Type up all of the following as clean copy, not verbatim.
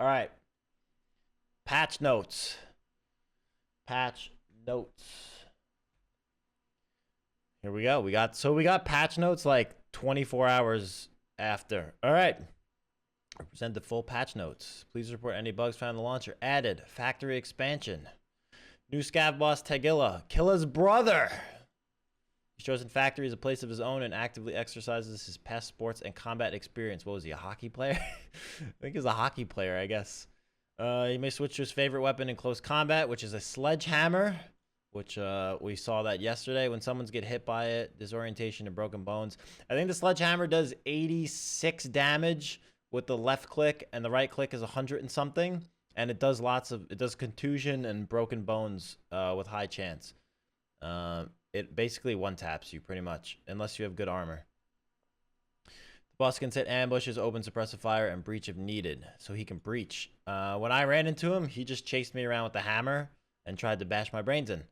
All right. Patch notes. Patch notes. Here we go. We got patch notes like 24 hours after. All right. Present the full patch notes. Please report any bugs found in the launcher. Added. Factory expansion. New Scav boss Tagilla. Killa's brother. His chosen factory is a place of his own and actively exercises his past sports and combat experience. What was he, a hockey player? I think he's a hockey player, I guess. He may switch to his favorite weapon in close combat, which is a sledgehammer, which we saw that yesterday. When someone's get hit by it, disorientation and broken bones. I think the sledgehammer does 86 damage with the left click, and the right click is 100 and something. And it does it does contusion and broken bones with high chance. It basically one-taps you pretty much, unless you have good armor. The boss can set ambushes, open suppressive fire, and breach if needed, so he can breach. When I ran into him, he just chased me around with the hammer and tried to bash my brains in.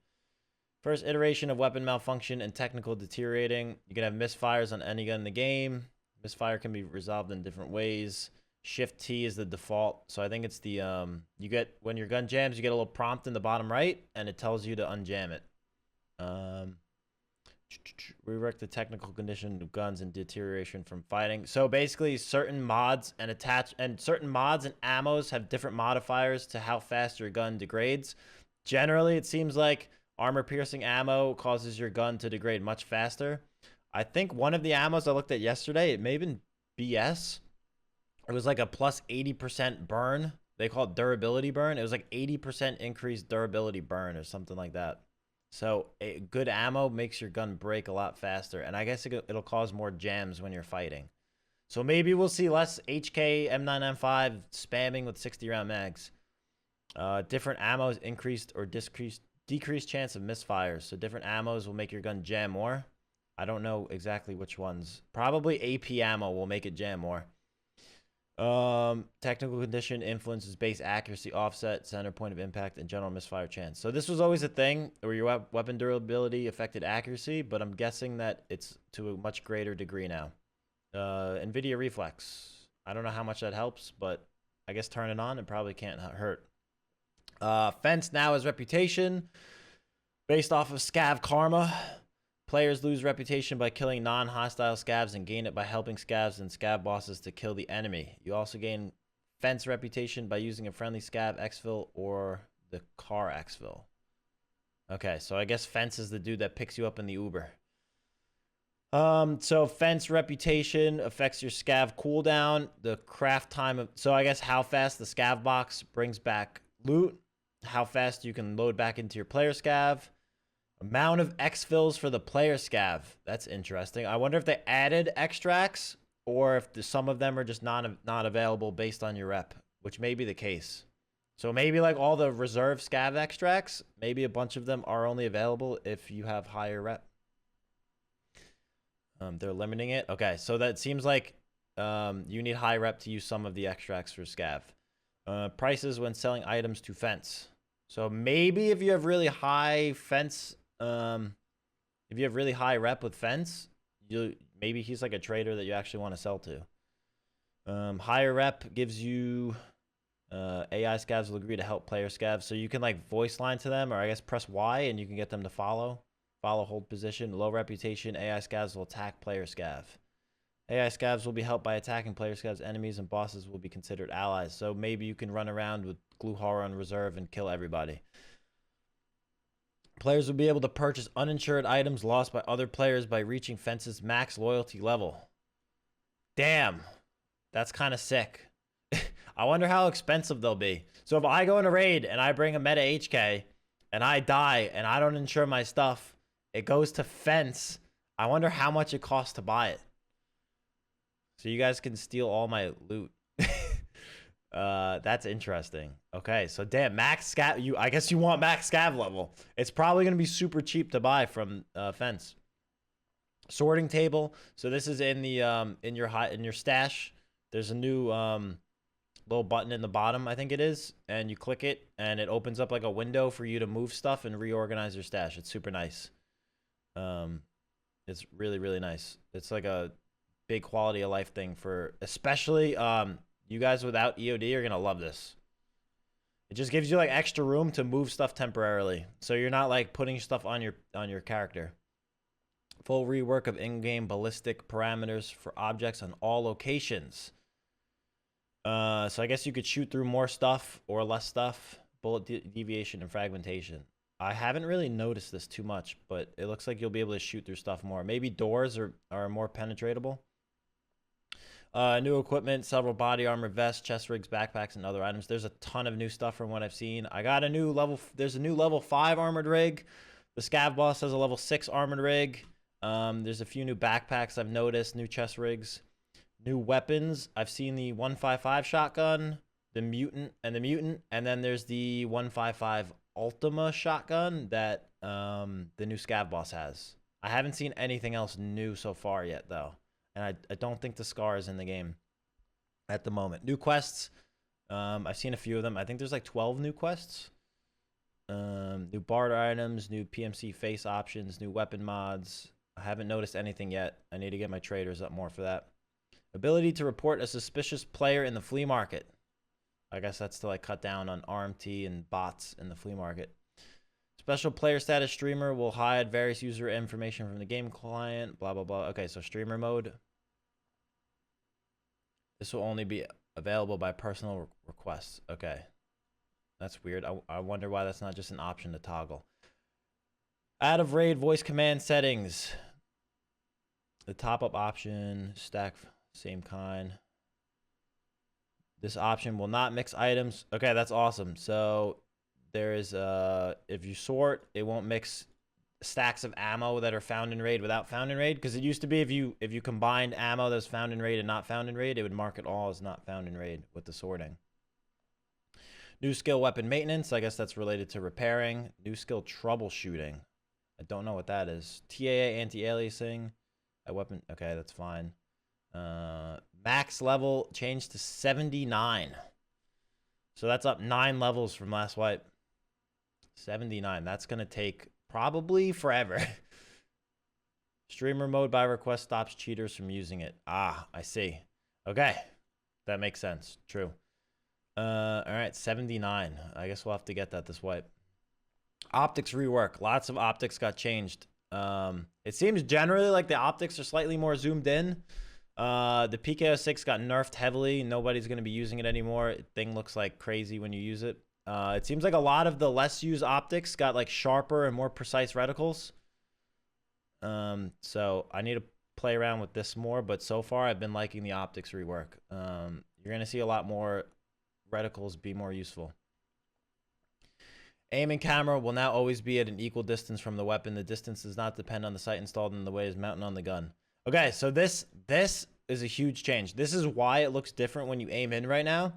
First iteration of weapon malfunction and technical deteriorating. You can have misfires on any gun in the game. Misfire can be resolved in different ways. Shift T is the default, so I think it's the you get when your gun jams, you get a little prompt in the bottom right, and it tells you to unjam it. Rework the technical condition of guns and deterioration from fighting. So basically, certain mods and certain mods and ammos have different modifiers to how fast your gun degrades. Generally, it seems like armor-piercing ammo causes your gun to degrade much faster. I think one of the ammos I looked at yesterday, it may have been BS. It was like a plus 80% burn. They call it durability burn. It was like 80% increased durability burn or something like that. So a good ammo makes your gun break a lot faster. And I guess it'll cause more jams when you're fighting. So maybe we'll see less HK M9 M5 spamming with 60 round mags. Different ammos increased or decreased chance of misfires. So different ammos will make your gun jam more. I don't know exactly which ones. Probably AP ammo will make it jam more. Technical condition influences base accuracy, offset, center point of impact, and general misfire chance. So this was always a thing where your weapon durability affected accuracy, but I'm guessing that it's to a much greater degree now. NVIDIA Reflex. I don't know how much that helps, but I guess turn it on. It probably can't hurt. Fence now has reputation based off of Scav Karma. Players lose reputation by killing non-hostile scavs and gain it by helping scavs and scav bosses to kill the enemy. You also gain fence reputation by using a friendly scav exfil or the car exfil. Okay, so I guess fence is the dude that picks you up in the Uber. So fence reputation affects your scav cooldown, the craft time of, so I guess how fast the scav box brings back loot, how fast you can load back into your player scav. Amount of exfils for the player scav. That's interesting. I wonder if they added extracts or if some of them are just not available based on your rep, which may be the case. So maybe like all the reserve scav extracts, maybe a bunch of them are only available if you have higher rep. They're limiting it. Okay, so that seems like you need high rep to use some of the extracts for scav. Prices when selling items to fence. So maybe if you have really high fence, if you have really high rep with fence, maybe he's like a trader that you actually want to sell to. Higher rep gives you AI scavs will agree to help player scavs, so you can like voice line to them, or I guess press Y and you can get them to follow hold position. Low reputation, AI scavs will attack player scav. AI scavs will be helped by attacking player scavs. Enemies and bosses will be considered allies. So maybe you can run around with glue horror on reserve and kill everybody. Players will be able to purchase uninsured items lost by other players by reaching fence's max loyalty level. Damn, that's kind of sick. I wonder how expensive they'll be. So if I go in a raid and I bring a meta HK and I die and I don't insure my stuff, it goes to fence. I wonder how much it costs to buy it. So you guys can steal all my loot. That's interesting. Okay, so damn, max scav. I guess you want max scav level. It's probably gonna be super cheap to buy from fence. Sorting table. So this is in the in your stash. There's a new little button in the bottom, I think it is, and you click it, and it opens up like a window for you to move stuff and reorganize your stash. It's super nice. It's really, really nice. It's like a big quality of life thing for, especially You guys without EOD are going to love this. It just gives you like extra room to move stuff temporarily. So you're not like putting stuff on your character. Full rework of in-game ballistic parameters for objects on all locations. So I guess you could shoot through more stuff or less stuff. Bullet deviation and fragmentation. I haven't really noticed this too much, but it looks like you'll be able to shoot through stuff more. Maybe doors are more penetratable. New equipment, several body armor vests, chest rigs, backpacks, and other items. There's a ton of new stuff from what I've seen. I got a new level. There's a new level 5 armored rig. The Scav boss has a level 6 armored rig. There's a few new backpacks I've noticed. New chest rigs. New weapons. I've seen the 155 shotgun, the mutant, and then there's the 155 Ultima shotgun that the new Scav boss has. I haven't seen anything else new so far yet, though. And I don't think the Scar is in the game at the moment. New quests. I've seen a few of them. I think there's like 12 new quests. New barter items, new PMC face options, new weapon mods. I haven't noticed anything yet. I need to get my traders up more for that. Ability to report a suspicious player in the flea market. I guess that's to like cut down on RMT and bots in the flea market. Special player status streamer will hide various user information from the game client. Blah, blah, blah. Okay, so streamer mode. This will only be available by personal requests. Okay. That's weird. I wonder why that's not just an option to toggle. Out of raid voice command settings. The top-up option. Stack same kind. This option will not mix items. Okay, that's awesome. So there is if you sort, it won't mix stacks of ammo that are found in raid without found in raid, because it used to be if you combined ammo that's found in raid and not found in raid, it would mark it all as not found in raid with the sorting. New skill weapon maintenance. I guess that's related to repairing. New skill troubleshooting. I don't know what that is. TAA anti-aliasing. A weapon. Okay, that's fine. Max level changed to 79. So that's up 9 levels from last wipe. 79. That's going to take probably forever. Streamer mode by request stops cheaters from using it. Ah, I see. Okay. That makes sense. True. All right, 79. I guess we'll have to get that this wipe. Optics rework. Lots of optics got changed. It seems generally like the optics are slightly more zoomed in. The PKO6 got nerfed heavily. Nobody's going to be using it anymore. Thing looks like crazy when you use it. It seems like a lot of the less used optics got like sharper and more precise reticles. So I need to play around with this more, but so far I've been liking the optics rework. You're going to see a lot more reticles be more useful. Aim and camera will now always be at an equal distance from the weapon. The distance does not depend on the sight installed in the way is mounted on the gun. Okay, so this is a huge change. This is why it looks different when you aim in right now.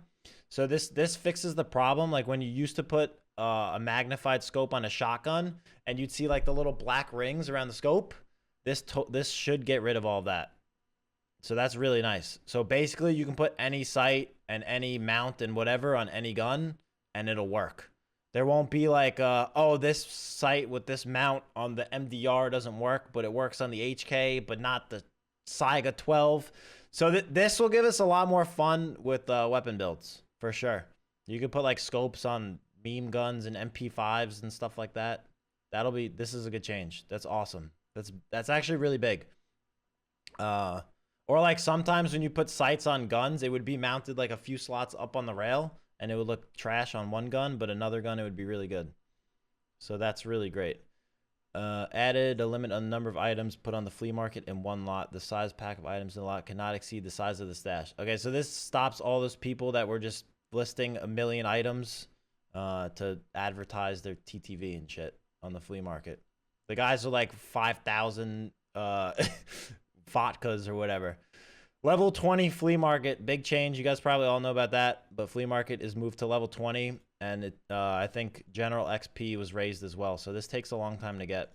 So this fixes the problem. Like when you used to put a magnified scope on a shotgun and you'd see like the little black rings around the scope. This should get rid of all of that. So that's really nice. So basically you can put any sight and any mount and whatever on any gun and it'll work. There won't be like, oh, this sight with this mount on the MDR doesn't work, but it works on the HK, but not the Saiga 12. So this will give us a lot more fun with weapon builds, for sure. You could put like scopes on meme guns and MP5s and stuff like that. This is a good change. That's awesome. That's actually really big. Or like sometimes when you put sights on guns, it would be mounted like a few slots up on the rail. And it would look trash on one gun, but another gun, it would be really good. So that's really great. Added a limit on the number of items put on the flea market in one lot. The size pack of items in the lot cannot exceed the size of the stash. Okay, so this stops all those people that were just listing a million items to advertise their TTV and shit on the flea market. The guys are like 5,000 vodkas or whatever. Level 20 flea market, big change. You guys probably all know about that, but flea market is moved to level 20, and I think general XP was raised as well. So this takes a long time to get.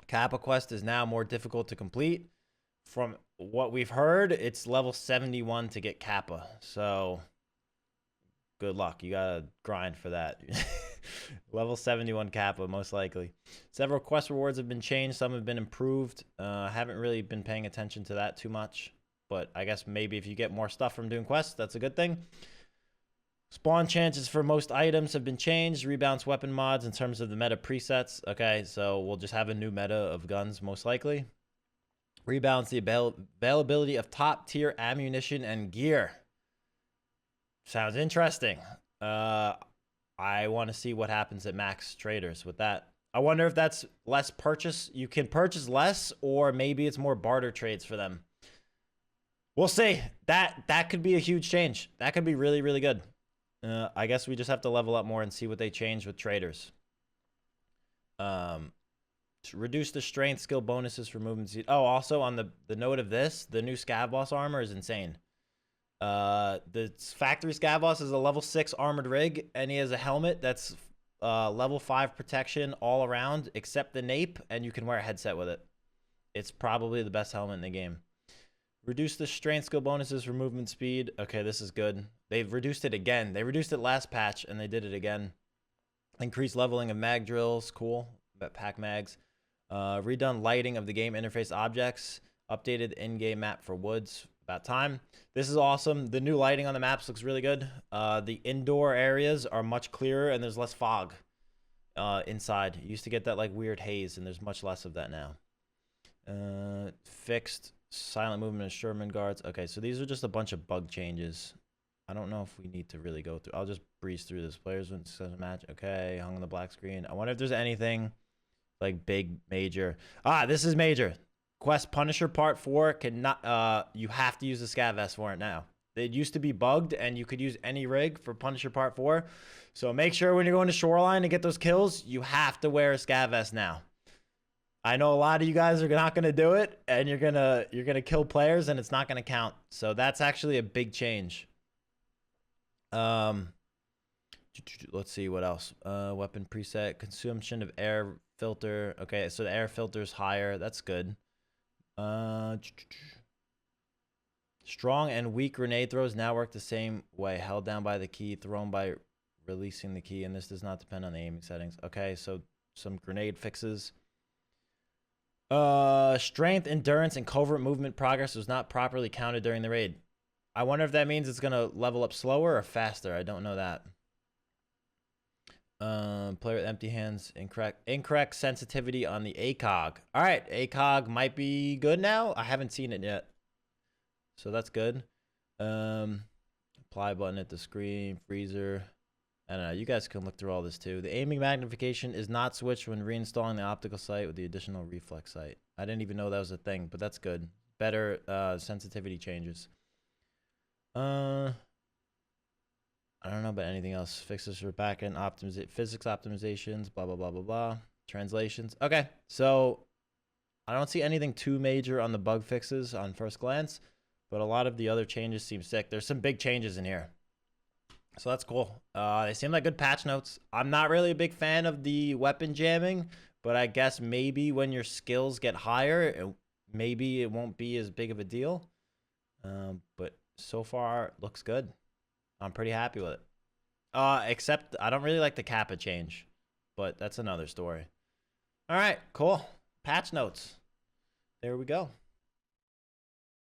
Kappa quest is now more difficult to complete. From what we've heard, it's level 71 to get Kappa. So good luck. You gotta grind for that. Level 71 Kappa, most likely. Several quest rewards have been changed. Some have been improved. I haven't really been paying attention to that too much. but I guess maybe if you get more stuff from doing quests, that's a good thing. Spawn chances for most items have been changed. Rebalance weapon mods in terms of the meta presets. Okay, so we'll just have a new meta of guns, most likely. Rebalance the availability of top tier ammunition and gear. Sounds interesting. I want to see what happens at max traders with that. I wonder if that's less purchase. You can purchase less, or maybe it's more barter trades for them. We'll see. That could be a huge change. That could be really, really good. I guess we just have to level up more and see what they change with traders. To reduce the strength skill bonuses for movement speed. Oh, also on the note of this, the new Scav boss armor is insane. The factory Scav boss is a level 6 armored rig, and he has a helmet that's level 5 protection all around except the nape, and you can wear a headset with it. It's probably the best helmet in the game. Reduce the strength skill bonuses for movement speed. Okay, this is good. They've reduced it again. They reduced it last patch, and they did it again. Increased leveling of mag drills. Cool. Pack mags. Redone lighting of the game interface objects. Updated in-game map for woods. About time. This is awesome. The new lighting on the maps looks really good. The indoor areas are much clearer, and there's less fog inside. You used to get that like weird haze, and there's much less of that now. Fixed silent movement of Sherman guards. Okay, so these are just a bunch of bug changes. I don't know if we need to really go through. I'll just breeze through this. Players win successful match. Okay, hung on the black screen. I wonder if there's anything like big, major. Ah, this is major. Quest Punisher Part 4 cannot. You have to use the Scav vest for it now. It used to be bugged, and you could use any rig for Punisher Part 4. So make sure when you're going to Shoreline to get those kills, you have to wear a Scav vest now. I know a lot of you guys are not going to do it, and you're gonna kill players, and it's not going to count. So that's actually a big change. Let's see what else. Weapon preset, consumption of air filter. Okay, so the air filter is higher. That's good. Strong and weak grenade throws now work the same way. Held down by the key, thrown by releasing the key, and this does not depend on the aiming settings. Okay, so some grenade fixes. Strength, endurance, and covert movement progress was not properly counted during the raid. I wonder if that means it's gonna level up slower or faster. I don't know that. Player with empty hands, incorrect sensitivity on the ACOG. All right, ACOG might be good now. I haven't seen it yet, so that's good. Apply button at the screen, freezer. I don't know. You guys can look through all this too. The aiming magnification is not switched when reinstalling the optical sight with the additional reflex sight. I didn't even know that was a thing, but that's good. Better sensitivity changes. I don't know about anything else. Fixes for backend physics optimizations, blah, blah, blah, blah, blah. Translations. Okay, so I don't see anything too major on the bug fixes on first glance, but a lot of the other changes seem sick. There's some big changes in here. So that's cool. They seem like good patch notes. I'm not really a big fan of the weapon jamming, but I guess maybe when your skills get higher, maybe it won't be as big of a deal. But so far, it looks good. I'm pretty happy with it. Except I don't really like the Kappa change, but that's another story. All right, cool. Patch notes. There we go.